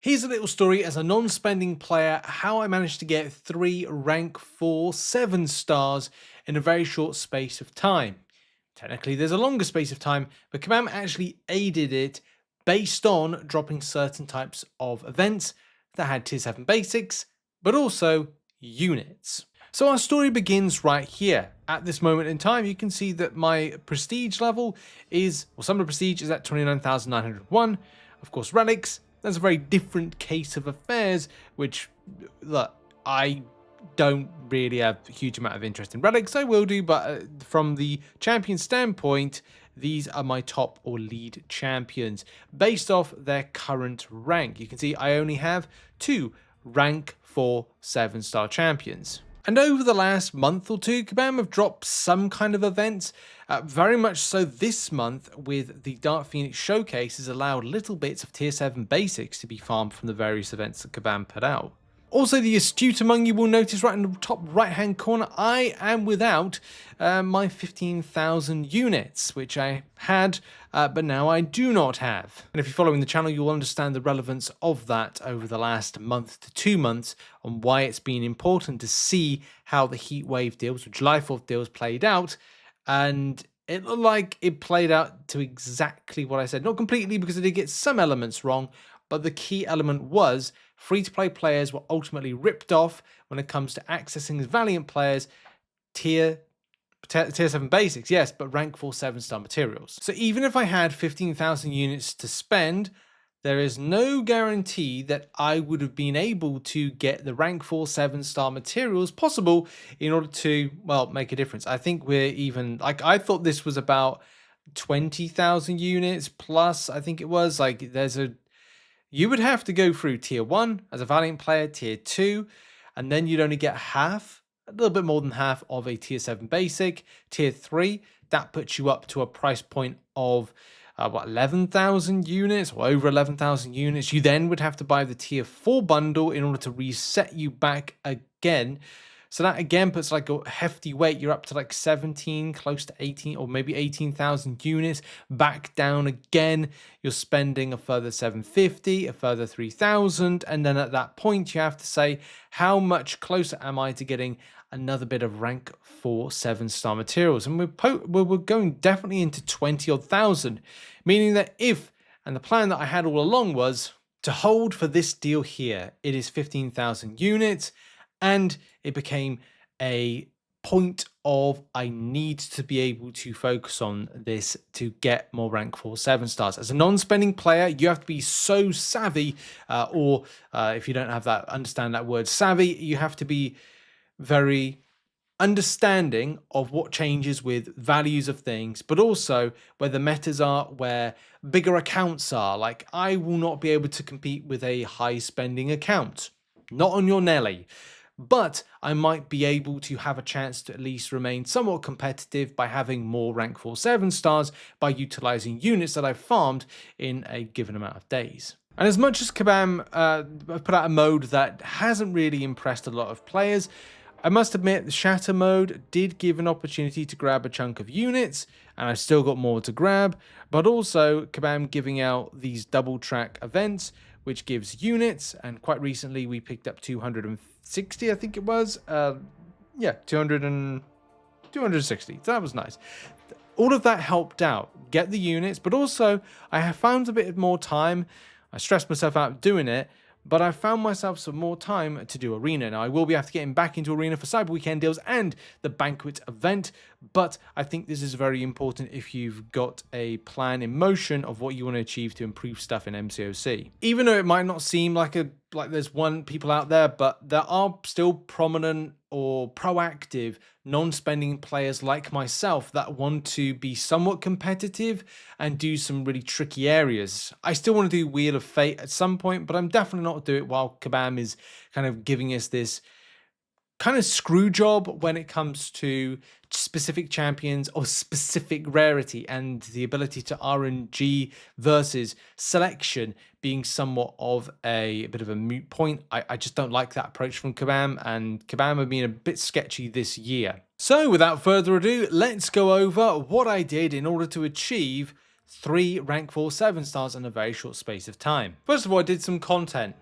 Here's a little story as a non-spending player, how I managed to get 3 rank 4 7 stars in a very short space of time. Technically there's a longer space of time, but Kabam actually aided it based on dropping certain types of events that had tier 7 basics, but also units. So our story begins right here. At this moment in time, you can see that my prestige level is, well, some of the prestige is at 29,901. Of course, relics, that's a very different case of affairs, which, look, I don't really have a huge amount of interest in relics. I will do, but from the champion standpoint, these are my top or lead champions based off their current rank. You can see I only have 2 rank 4 7-star champions. And over the last month or two, Kabam have dropped some kind of events. Very much so this month with the Dark Phoenix Showcase has allowed little bits of tier 7 basics to be farmed from the various events that Kabam put out. Also, the astute among you will notice right in the top right hand corner, I am without my 15,000 units, which I had, but now I do not have. And if you're following the channel, you'll understand the relevance of that over the last month to 2 months on why it's been important to see how the Heatwave deals, or July 4th deals, played out. And it looked like it played out to exactly what I said. Not completely, because I did get some elements wrong, but the key element was free-to-play players were ultimately ripped off when it comes to accessing Valiant players tier 7 basics, yes, but rank 4 7-star materials. So even if I had 15,000 units to spend, there is no guarantee that I would have been able to get the rank 4 7-star materials possible in order to, well, make a difference. I think we're even, like, I thought this was about 20,000 units plus, I think it was, like, you would have to go through tier 1 as a Valiant player, tier 2, and then you'd only get half, a little bit more than half of a tier 7 basic. Tier 3, that puts you up to a price point of 11,000 units or over 11,000 units. You then would have to buy the tier 4 bundle in order to reset you back again. So that again puts like a hefty weight. You're up to like 17, close to 18, or maybe 18,000 units. Back down again, you're spending a further 750, a further 3,000. And then at that point, you have to say, how much closer am I to getting another bit of rank 4 7-star materials? And we're going definitely into 20 odd thousand, meaning that and the plan that I had all along was to hold for this deal here. It is 15,000 units. And it became a point of I need to be able to focus on this to get more rank 4 7-stars. As a non-spending player, you have to be so savvy, or if you don't have that, understand that word savvy, you have to be very understanding of what changes with values of things, but also where the metas are, where bigger accounts are. Like, I will not be able to compete with a high spending account, not on your Nelly. But I might be able to have a chance to at least remain somewhat competitive by having more rank 4 7-stars by utilizing units that I've farmed in a given amount of days. And as much as Kabam put out a mode that hasn't really impressed a lot of players, I must admit the Shatter mode did give an opportunity to grab a chunk of units, and I've still got more to grab, but also Kabam giving out these double track events, which gives units, and quite recently we picked up 260, I think it was. 260, so that was nice. All of that helped out, get the units, but also I have found a bit more time. I stressed myself out doing it, but I found myself some more time to do Arena. Now, I will be after getting back into Arena for Cyber Weekend deals and the Banquet event, but I think this is very important if you've got a plan in motion of what you want to achieve to improve stuff in MCOC. Even though it might not seem like there's people out there, but there are still prominent or proactive non-spending players like myself that want to be somewhat competitive and do some really tricky areas. I still want to do Wheel of Fate at some point, but I'm definitely not doing it while Kabam is kind of giving us this kind of screw job when it comes to specific champions or specific rarity, and the ability to RNG versus selection being somewhat of a bit of a moot point. I just don't like that approach from Kabam, and Kabam have been a bit sketchy this year. So without further ado, let's go over what I did in order to achieve 3 rank 4 7 stars in a very short space of time. First of all, I did some content.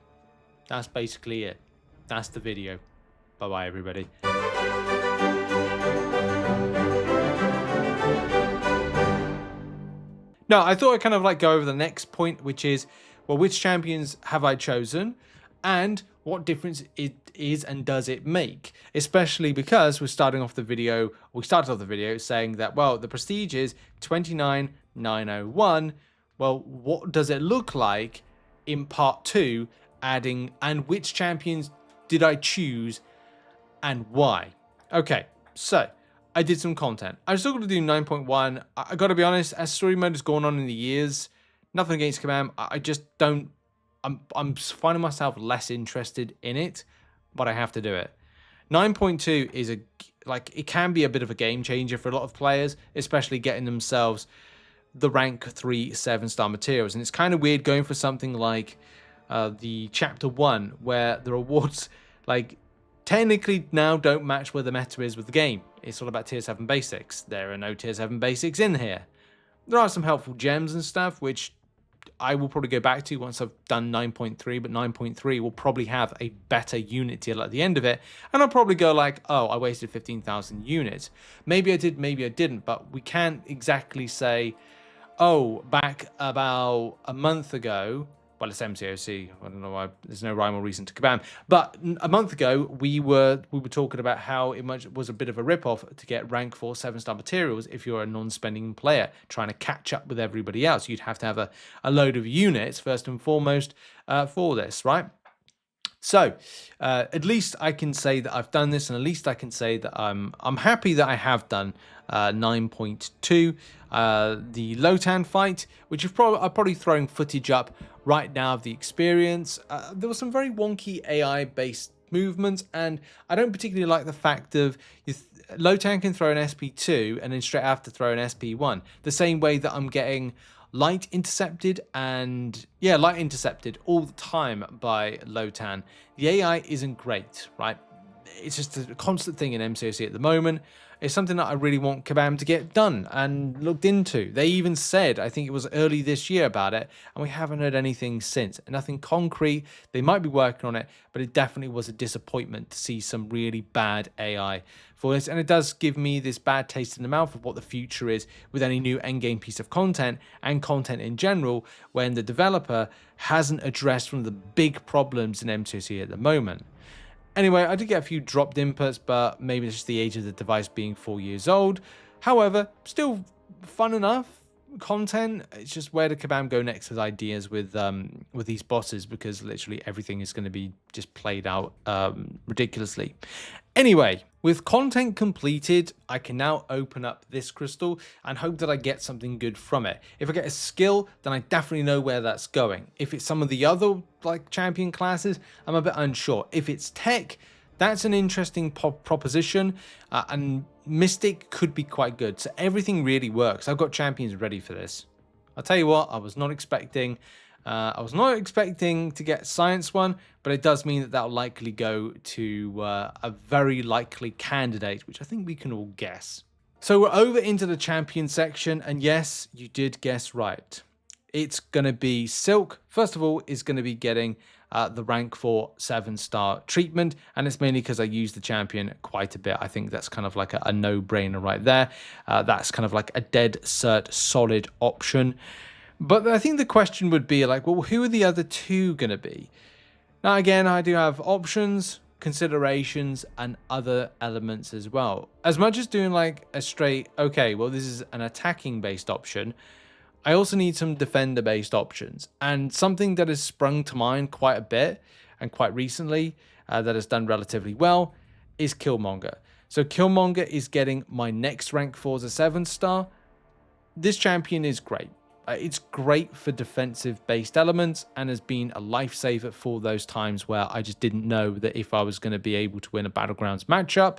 That's basically it. That's the video. Bye bye, everybody. Now, I thought I'd kind of like go over the next point, which is, well, which champions have I chosen and what difference it is and does it make? Especially because we started off the video saying that, well, the prestige is 29,901. Well, what does it look like in part 2, adding, and which champions did I choose and why? Okay, so I did some content. I'm still going to do 9.1. I got to be honest, as story mode has gone on in the years, nothing against Kabam, I just don't, I'm finding myself less interested in it, but I have to do it. 9.2 is it can be a bit of a game changer for a lot of players, especially getting themselves the rank 3 7-star materials. And it's kind of weird going for something like the chapter 1, where the rewards technically now don't match where the meta is with the game. It's all about tier 7 basics. There are no tier 7 basics in here. There are some helpful gems and stuff, which I will probably go back to once I've done 9.3, but 9.3 will probably have a better unit tier at the end of it, and I'll probably go like, oh, I wasted 15,000 units. Maybe I did, maybe I didn't, but we can't exactly say, oh, back about a month ago, well, it's MCOC. I don't know why there's no rhyme or reason to Kabam. But a month ago, we were talking about how it was a bit of a rip-off to get rank 4 7-star materials if you're a non-spending player trying to catch up with everybody else. You'd have to have a load of units first and foremost for this, right? So at least I can say that I've done this, and at least I can say that I'm happy that I have done 9.2. The Lotan fight, which I'm probably throwing footage up right now of the experience. There was some very wonky AI-based movements, and I don't particularly like the fact of Lotan can throw an SP2 and then straight after throw an SP1, the same way that I'm getting light intercepted all the time by Lotan. The AI isn't great, right? It's just a constant thing in MCOC at the moment. It's something that I really want Kabam to get done and looked into. They even said, I think it was early this year about it, and we haven't heard anything since. Nothing concrete. They might be working on it, but it definitely was a disappointment to see some really bad AI for this. And it does give me this bad taste in the mouth of what the future is with any new endgame piece of content and content in general, when the developer hasn't addressed one of the big problems in MCOC at the moment. Anyway, I did get a few dropped inputs, but maybe it's just the age of the device being 4 years old. However, still fun enough content. It's just where did Kabam go next with ideas with these bosses, because literally everything is going to be just played out ridiculously. Anyway, with content completed, I can now open up this crystal and hope that I get something good from it. If I get a skill, then I definitely know where that's going. If it's some of the other champion classes, I'm a bit unsure. If it's tech, that's an interesting proposition, and Mystic could be quite good. So everything really works. I've got champions ready for this. I'll tell you what, I was not expecting to get Science one, but it does mean that that'll likely go to a very likely candidate, which I think we can all guess. So we're over into the champion section, and yes, you did guess right. It's going to be Silk. First of all, is going to be getting the rank 4 7-star treatment, and it's mainly because I use the champion quite a bit. I think that's kind of like a no-brainer right there. That's kind of like a dead cert solid option. But I think the question would be like, well, who are the other two going to be? Now, again, I do have options, considerations, and other elements as well. As much as doing like a straight, okay, well, this is an attacking based option, I also need some defender based options. And something that has sprung to mind quite a bit and quite recently that has done relatively well is Killmonger. So Killmonger is getting my next rank 4 as a 7-star. This champion is great. It's great for defensive-based elements and has been a lifesaver for those times where I just didn't know that if I was going to be able to win a Battlegrounds matchup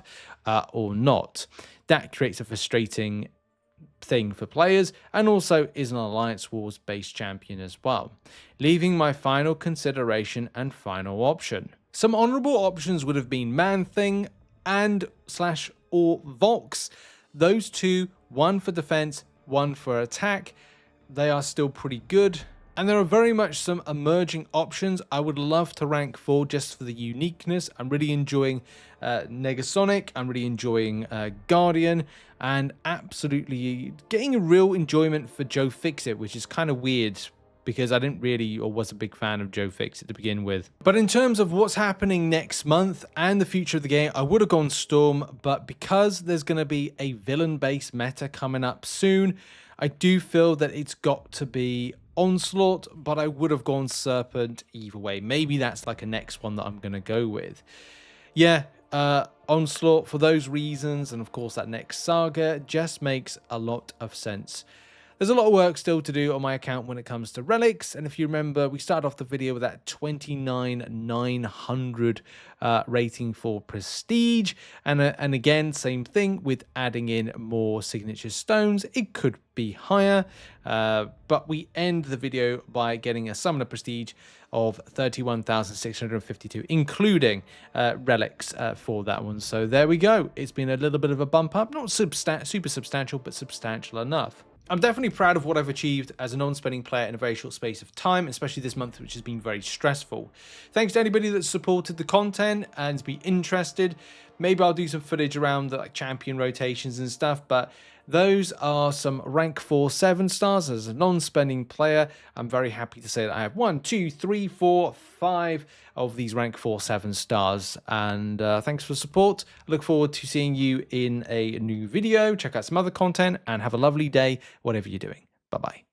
or not. That creates a frustrating thing for players, and also is an Alliance Wars-based champion as well. Leaving my final consideration and final option. Some honourable options would have been Man-Thing and /or Vox. Those two, one for defense, one for attack. they are still pretty good. And there are very much some emerging options I would love to rank for just for the uniqueness. I'm really enjoying Negasonic, I'm really enjoying Guardian, and absolutely getting a real enjoyment for Joe Fixit, which is kind of weird because I didn't really or was a big fan of Joe Fixit to begin with. But in terms of what's happening next month and the future of the game, I would have gone Storm, but because there's going to be a villain-based meta coming up soon, I do feel that it's got to be Onslaught, but I would have gone Serpent either way. Maybe that's like a next one that I'm going to go with. Yeah, Onslaught for those reasons, and of course that next Saga just makes a lot of sense. There's a lot of work still to do on my account when it comes to relics, and if you remember, we started off the video with that 29,900 rating for prestige, and again, same thing with adding in more signature stones. It could be higher, but we end the video by getting a summoner prestige of 31,652, including relics for that one. So there we go. It's been a little bit of a bump up, not super substantial, but substantial enough. I'm definitely proud of what I've achieved as a non-spending player in a very short space of time, especially this month, which has been very stressful. Thanks to anybody that supported the content and be interested. Maybe I'll do some footage around the champion rotations and stuff, but those are some rank 4 7-stars as a non-spending player. I'm very happy to say that I have 1, 2, 3, 4, 5 of these rank 4 7-stars. And thanks for the support. I look forward to seeing you in a new video. Check out some other content and have a lovely day, whatever you're doing. Bye-bye.